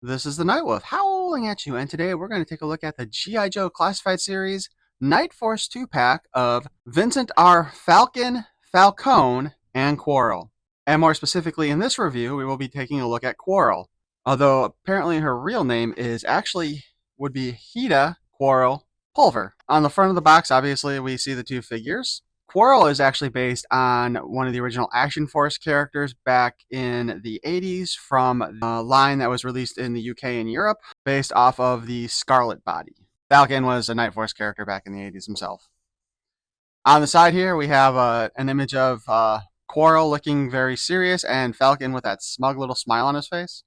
This is the Night Wolf howling at you, and today we're going to take a look at the G.I. Joe Classified Series Night Force 2-pack of Vincent R. Falcon, Falcone, and Quarrel. And more specifically, in this review, we will be taking a look at Quarrel, although apparently her real name is actually would be Hedda Quarrel Pulver. On the front of the box, obviously, we see the two figures. Quarrel is actually based on one of the original Action Force characters back in the 80s from a line that was released in the UK and Europe, based off of the Scarlet body. Falcon was a Night Force character back in the 80s himself. On the side here, we have an image of Quarrel looking very serious and Falcon with that smug little smile on his face.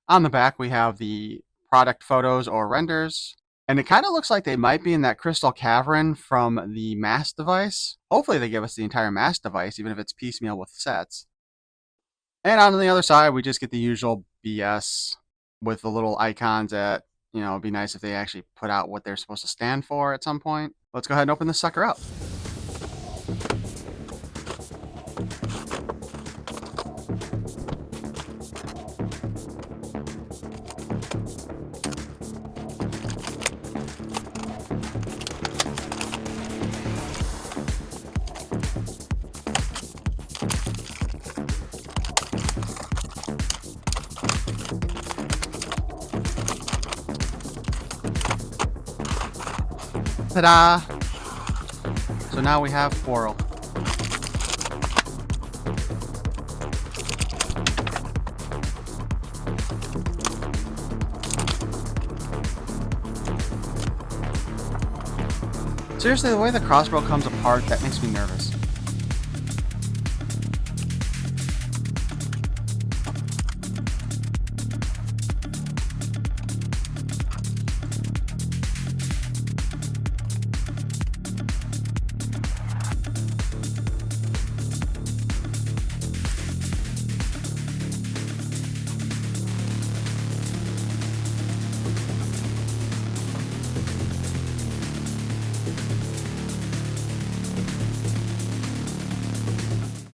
On the back, we have the product photos or renders. And it kind of looks like they might be in that crystal cavern from the mask device. Hopefully they give us the entire mask device, even if it's piecemeal with sets. And on the other side, we just get the usual BS with the little icons that, it'd be nice if they actually put out what they're supposed to stand for at some point. Let's go ahead and open this sucker up. Ta-da! So now we have Quarrel. Seriously, the way the crossbow comes apart, that makes me nervous.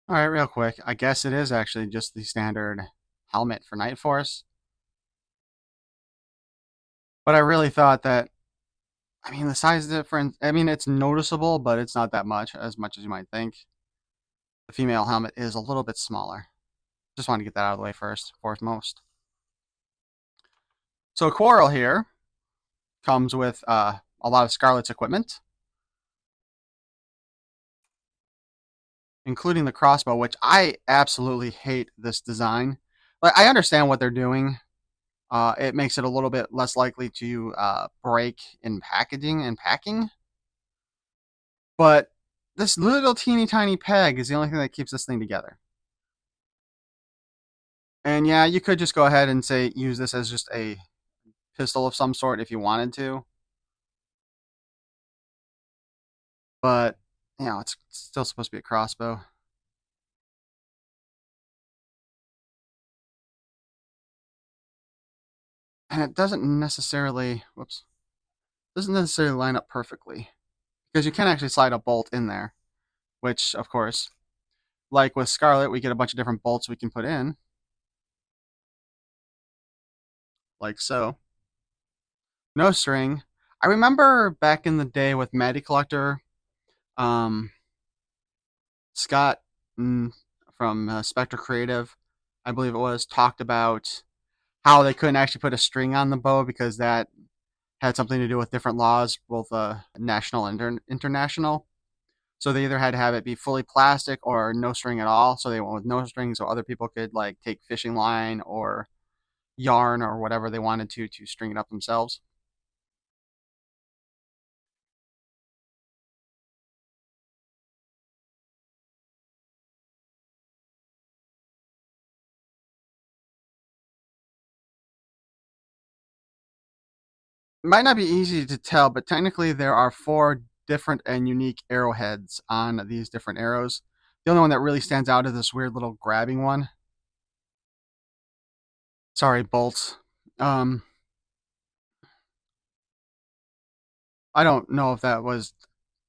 Alright, real quick. I guess it is actually just the standard helmet for Night Force. But I really thought that, the size difference, it's noticeable, but it's not that much as you might think. The female helmet is a little bit smaller. Just wanted to get that out of the way first, foremost. So Quarrel here comes with a lot of Scarlet's equipment, including the crossbow, which I absolutely hate this design. Like, I understand what they're doing. It makes it a little bit less likely to break in packaging and packing. But this little teeny tiny peg is the only thing that keeps this thing together. And yeah, you could just go ahead and say use this as just a pistol of some sort if you wanted to. But, it's still supposed to be a crossbow. And it doesn't necessarily, doesn't necessarily line up perfectly. Because you can actually slide a bolt in there. Which, of course, like with Scarlet, we get a bunch of different bolts we can put in. Like so. No string. I remember back in the day with Matty Collector, Scott from Spectre Creative, I believe it was, talked about how they couldn't actually put a string on the bow because that had something to do with different laws, both national and international. So they either had to have it be fully plastic or no string at all. So they went with no string so other people could like take fishing line or yarn or whatever they wanted to string it up themselves. It might not be easy to tell, but technically there are 4 different and unique arrowheads on these different arrows. The only one that really stands out is this weird little grabbing one. Sorry, bolts. I don't know if that was,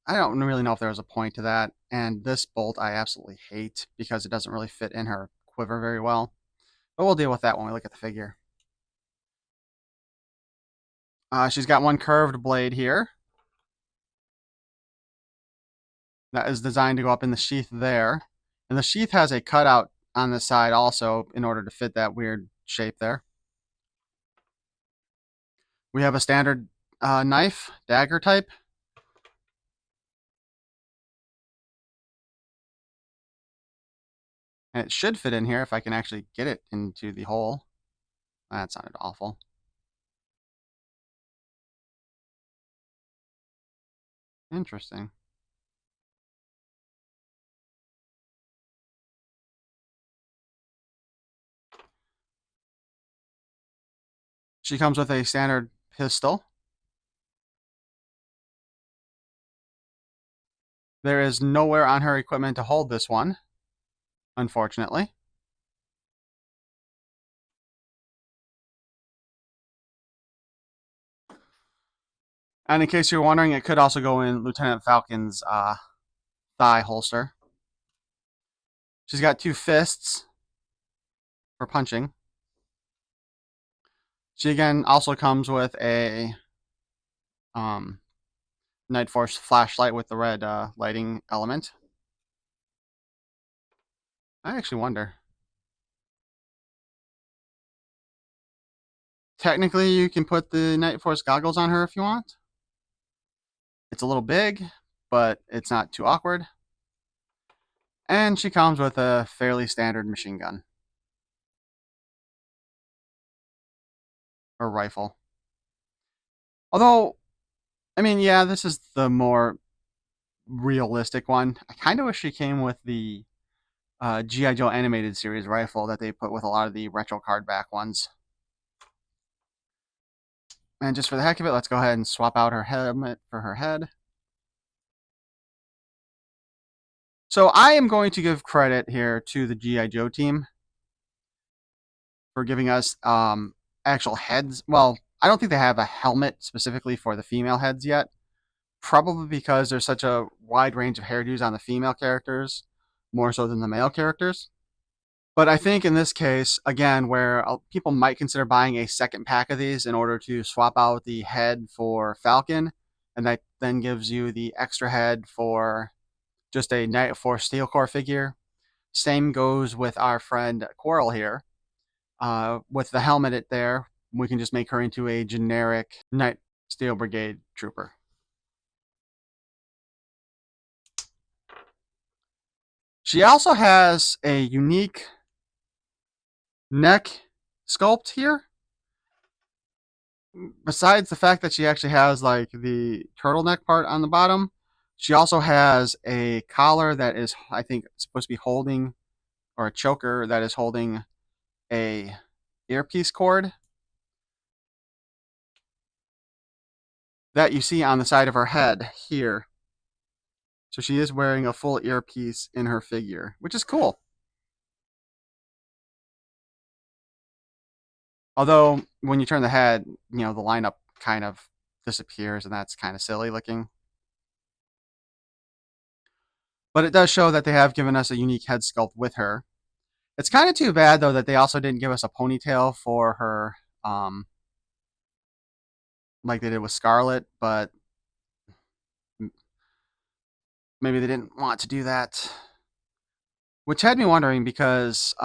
I don't really know if there was a point to that. And this bolt I absolutely hate because it doesn't really fit in her quiver very well. But we'll deal with that when we look at the figure. She's got one curved blade here that is designed to go up in the sheath there. And the sheath has a cutout on the side also in order to fit that weird shape there. We have a standard knife, dagger type. And it should fit in here if I can actually get it into the hole. That sounded awful. Interesting. She comes with a standard pistol. There is nowhere on her equipment to hold this one, unfortunately. And in case you're wondering, it could also go in Lieutenant Falcon's thigh holster. She's got two fists for punching. She again also comes with a Night Force flashlight with the red lighting element. I actually wonder. Technically, you can put the Night Force goggles on her if you want. It's a little big, but it's not too awkward. And she comes with a fairly standard machine gun. Or rifle. Although, I mean, yeah, this is the more realistic one. I kind of wish she came with the G.I. Joe animated series rifle that they put with a lot of the retro card back ones. And just for the heck of it, let's go ahead and swap out her helmet for her head. So I am going to give credit here to the G.I. Joe team for giving us actual heads. Well, I don't think they have a helmet specifically for the female heads yet. Probably because there's such a wide range of hairdos on the female characters, more so than the male characters. But I think in this case, again, where people might consider buying a second pack of these in order to swap out the head for Falcon, and that then gives you the extra head for just a Night Force Steel Core figure. Same goes with our friend Quarrel here. With the helmet there, we can just make her into a generic Night Steel Brigade trooper. She also has a unique neck sculpt here. Besides the fact that she actually has like the turtleneck part on the bottom, she also has a collar that is, I think, supposed to be holding, or a choker that is holding a earpiece cord that you see on the side of her head here. So she is wearing a full earpiece in her figure, which is cool. Although when you turn the head, the lineup kind of disappears, and that's kind of silly looking. But it does show that they have given us a unique head sculpt with her. It's kind of too bad, though, that they also didn't give us a ponytail for her, like they did with Scarlet, but maybe they didn't want to do that. Which had me wondering because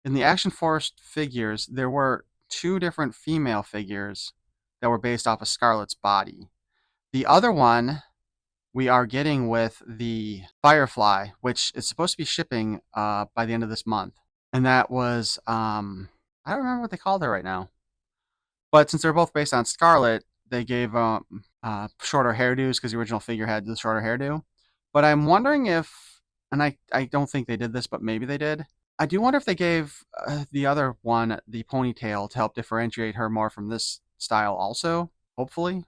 in the Action Force figures, there were two different female figures that were based off of Scarlet's body. The other one we are getting with the Firefly, which is supposed to be shipping by the end of this month. And that was, I don't remember what they called her right now. But since they're both based on Scarlet, they gave shorter hairdos because the original figure had the shorter hairdo. But I'm wondering if, and I don't think they did this, but maybe they did. I do wonder if they gave the other one the ponytail to help differentiate her more from this style also, hopefully.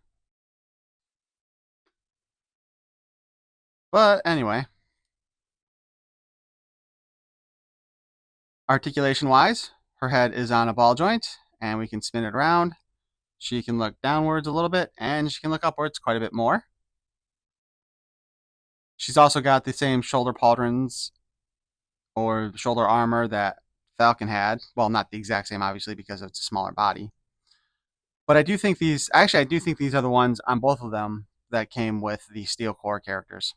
But anyway, articulation-wise, her head is on a ball joint, and we can spin it around. She can look downwards a little bit, and she can look upwards quite a bit more. She's also got the same shoulder pauldrons or shoulder armor that Falcon had. Well, not the exact same, obviously, because it's a smaller body. But I do think these, actually, I do think these are the ones on both of them that came with the steel core characters.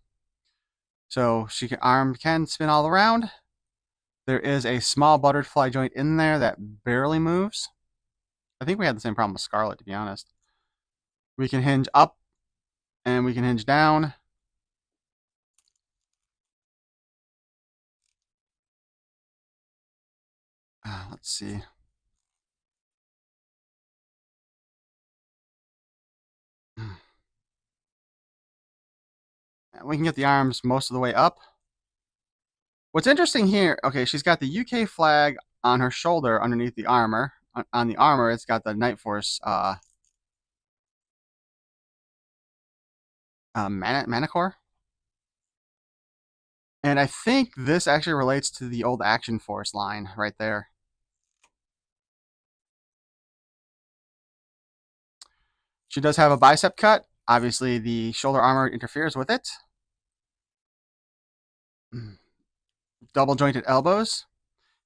So arm can spin all around. There is a small butterfly joint in there that barely moves. I think we had the same problem with Scarlet, to be honest. We can hinge up and we can hinge down. Let's see. We can get the arms most of the way up. What's interesting here, okay, she's got the UK flag on her shoulder underneath the armor. On the armor, it's got the Night Force mana core. And I think this actually relates to the old Action Force line right there. She does have a bicep cut. Obviously, the shoulder armor interferes with it. Double jointed elbows.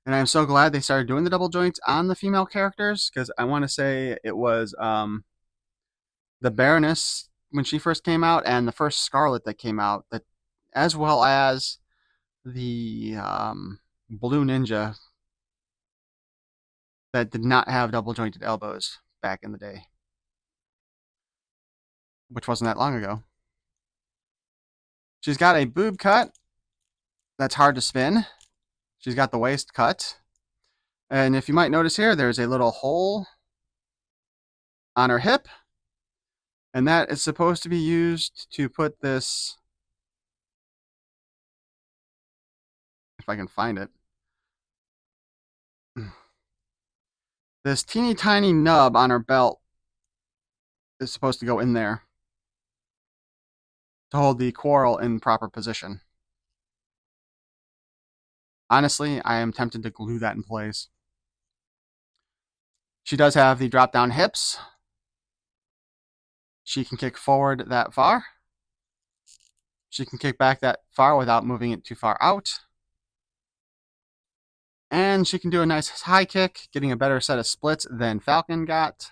And I'm so glad they started doing the double joints on the female characters, because I want to say it was the Baroness when she first came out, and the first Scarlet that came out, that, as well as the Blue Ninja, that did not have double jointed elbows back in the day, which wasn't that long ago. She's got a boob cut that's hard to spin. She's got the waist cut. And if you might notice here, there's a little hole on her hip. And that is supposed to be used to put this, if I can find it, this teeny tiny nub on her belt is supposed to go in there to hold the Quarrel in proper position. Honestly, I am tempted to glue that in place. She does have the drop down hips. She can kick forward that far. She can kick back that far without moving it too far out. And she can do a nice high kick, getting a better set of splits than Falcon got.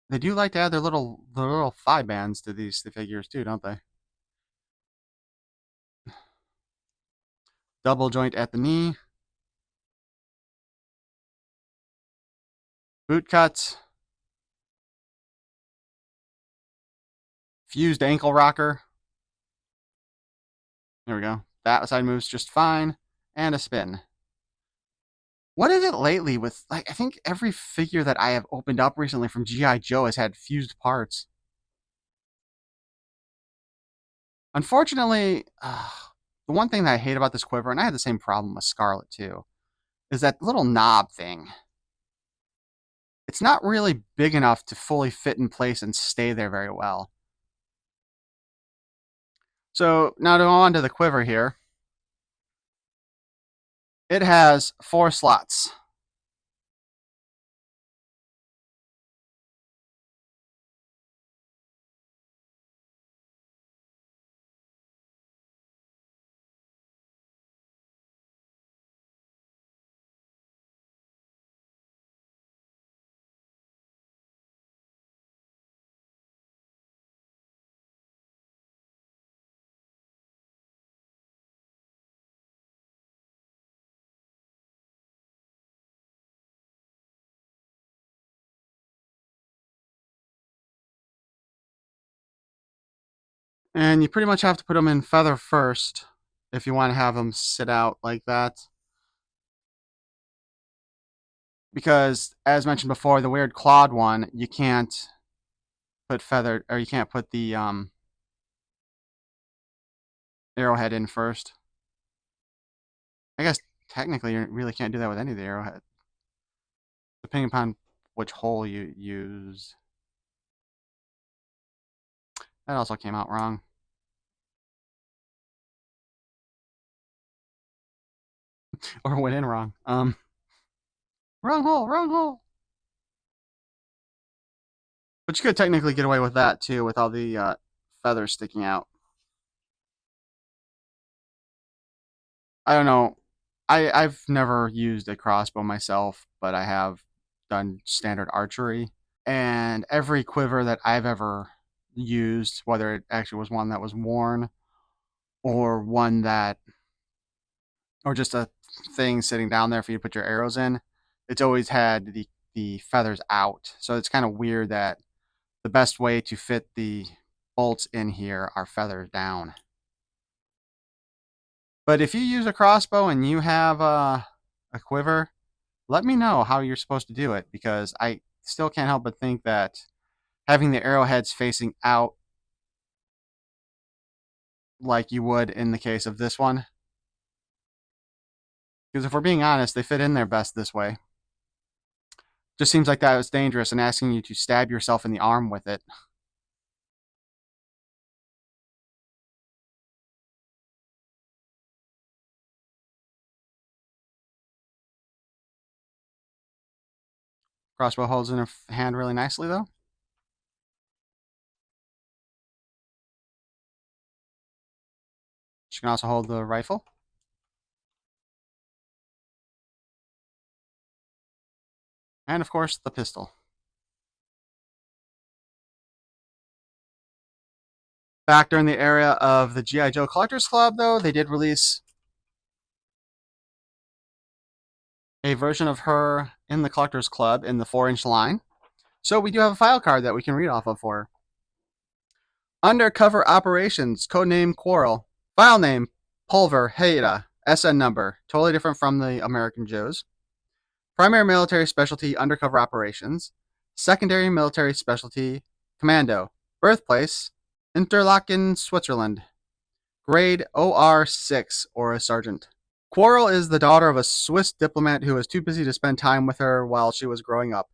They do like to add their little thigh bands to the figures too, don't they? Double joint at the knee. Boot cuts. Fused ankle rocker. There we go. That side moves just fine. And a spin. What is it lately with, like, I think every figure that I have opened up recently from G.I. Joe has had fused parts. Unfortunately, the one thing that I hate about this quiver, and I had the same problem with Scarlet too, is that little knob thing. It's not really big enough to fully fit in place and stay there very well. So now to go on to the quiver here. It has 4 slots. And you pretty much have to put them in feather first if you want to have them sit out like that. Because, as mentioned before, the weird clawed one, you can't put feather, or you can't put the arrowhead in first. I guess technically you really can't do that with any of the arrowhead, depending upon which hole you use. That also came out wrong. Or went in wrong. Wrong hole, wrong hole. But you could technically get away with that too, with all the feathers sticking out. I don't know I've never used a crossbow myself, but I have done standard archery. And every quiver that I've ever used, whether it actually was one that was worn or one that, or just a thing sitting down there for you to put your arrows in, it's always had the feathers out. So it's kind of weird that the best way to fit the bolts in here are feathers down. But if you use a crossbow and you have a quiver, let me know how you're supposed to do it, because I still can't help but think that having the arrowheads facing out like you would in the case of this one, because if we're being honest, they fit in there best this way. Just seems like that was dangerous and asking you to stab yourself in the arm with it. Crossbow holds in her hand really nicely, though. She can also hold the rifle. And, of course, the pistol. Back during the era of the G.I. Joe Collectors Club, though, they did release a version of her in the Collectors Club in the 4-inch line. So we do have a file card that we can read off of for her. Undercover Operations, codename Quarrel. File name, Pulver, Hedda. SN number, totally different from the American Joes. Primary military specialty, undercover operations. Secondary military specialty, commando. Birthplace, Interlaken, Switzerland. Grade OR6, or a sergeant. Quarrel is the daughter of a Swiss diplomat who was too busy to spend time with her while she was growing up.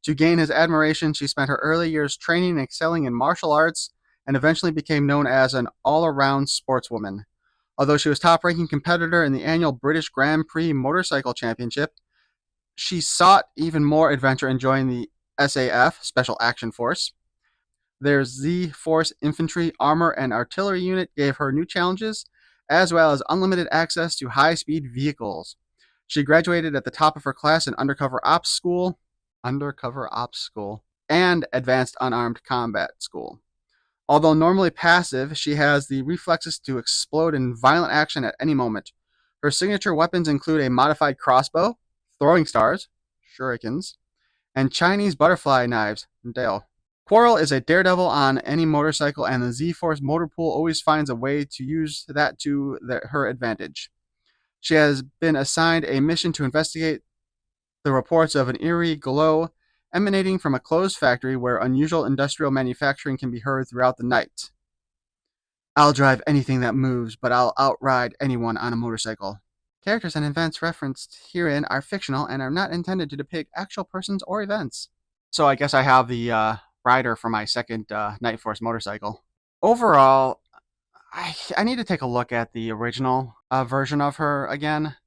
To gain his admiration, she spent her early years training and excelling in martial arts and eventually became known as an all-around sportswoman. Although she was top-ranking competitor in the annual British Grand Prix Motorcycle Championship, she sought even more adventure and joined the SAF, Special Action Force. Their Z-Force infantry, armor, and artillery unit gave her new challenges, as well as unlimited access to high-speed vehicles. She graduated at the top of her class in Undercover Ops School, and Advanced Unarmed Combat School. Although normally passive, she has the reflexes to explode in violent action at any moment. Her signature weapons include a modified crossbow, throwing stars, shurikens, and Chinese butterfly knives, Dale. Quarrel is a daredevil on any motorcycle, and the Z-Force motor pool always finds a way to use that to her advantage. She has been assigned a mission to investigate the reports of an eerie glow emanating from a closed factory where unusual industrial manufacturing can be heard throughout the night. I'll drive anything that moves, but I'll outride anyone on a motorcycle. Characters and events referenced herein are fictional and are not intended to depict actual persons or events. So I guess I have the rider for my second Night Force motorcycle. Overall, I need to take a look at the original version of her again,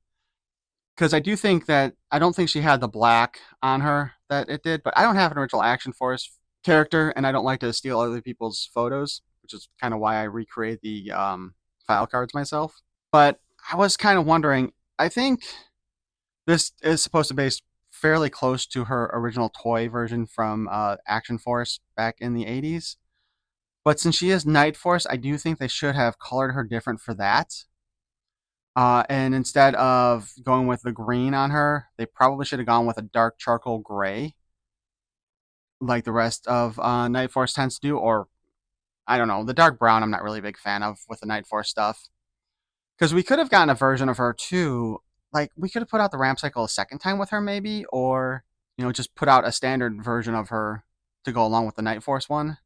because I do think that I don't think she had the black on her that it did, but I don't have an original Action Force character, and I don't like to steal other people's photos, which is kind of why I recreate the file cards myself. But I was kind of wondering, I think this is supposed to be fairly close to her original toy version from Action Force back in the 80s. But since she is Night Force, I do think they should have colored her different for that. And instead of going with the green on her, they probably should have gone with a dark charcoal gray, like the rest of Night Force tends to do. Or, I don't know, the dark brown I'm not really a big fan of with the Night Force stuff. Because we could have gotten a version of her too. Like, we could have put out the ramp cycle a second time with her, maybe. Or, just put out a standard version of her to go along with the Night Force one.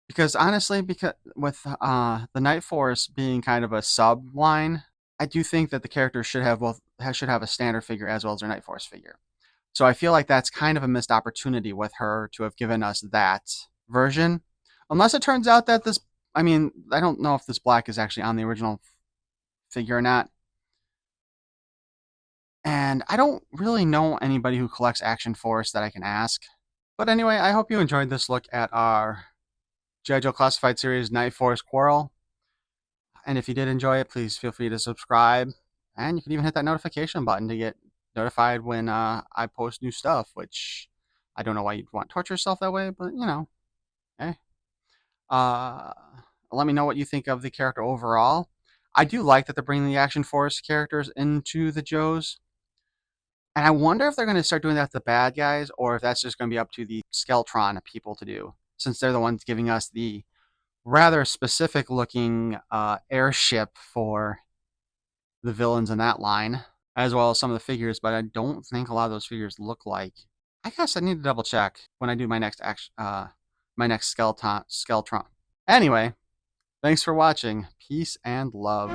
Because honestly, because with the Night Force being kind of a sub line, I do think that the character should have a standard figure as well as their Night Force figure. So I feel like that's kind of a missed opportunity with her to have given us that version. Unless it turns out that I don't know if this black is actually on the original figure or not. And I don't really know anybody who collects Action Force that I can ask. But anyway, I hope you enjoyed this look at our G.I. Joe Classified Series Night Force Quarrel. And if you did enjoy it, please feel free to subscribe And you can even hit that notification button to get notified when I post new stuff, which I don't know why you'd want to torture yourself that way, but you know, eh. Uh, Let me know what you think of the character overall. I do like that they're bringing the Action Force characters into the Joes. And I wonder if they're going to start doing that to the bad guys, or if that's just going to be up to the Skeltron people to do, since they're the ones giving us the rather specific looking airship for the villains in that line, as well as some of the figures, but I don't think a lot of those figures look like. I guess I need to double check when I do my next my next Skeltron. Anyway, thanks for watching. Peace and love.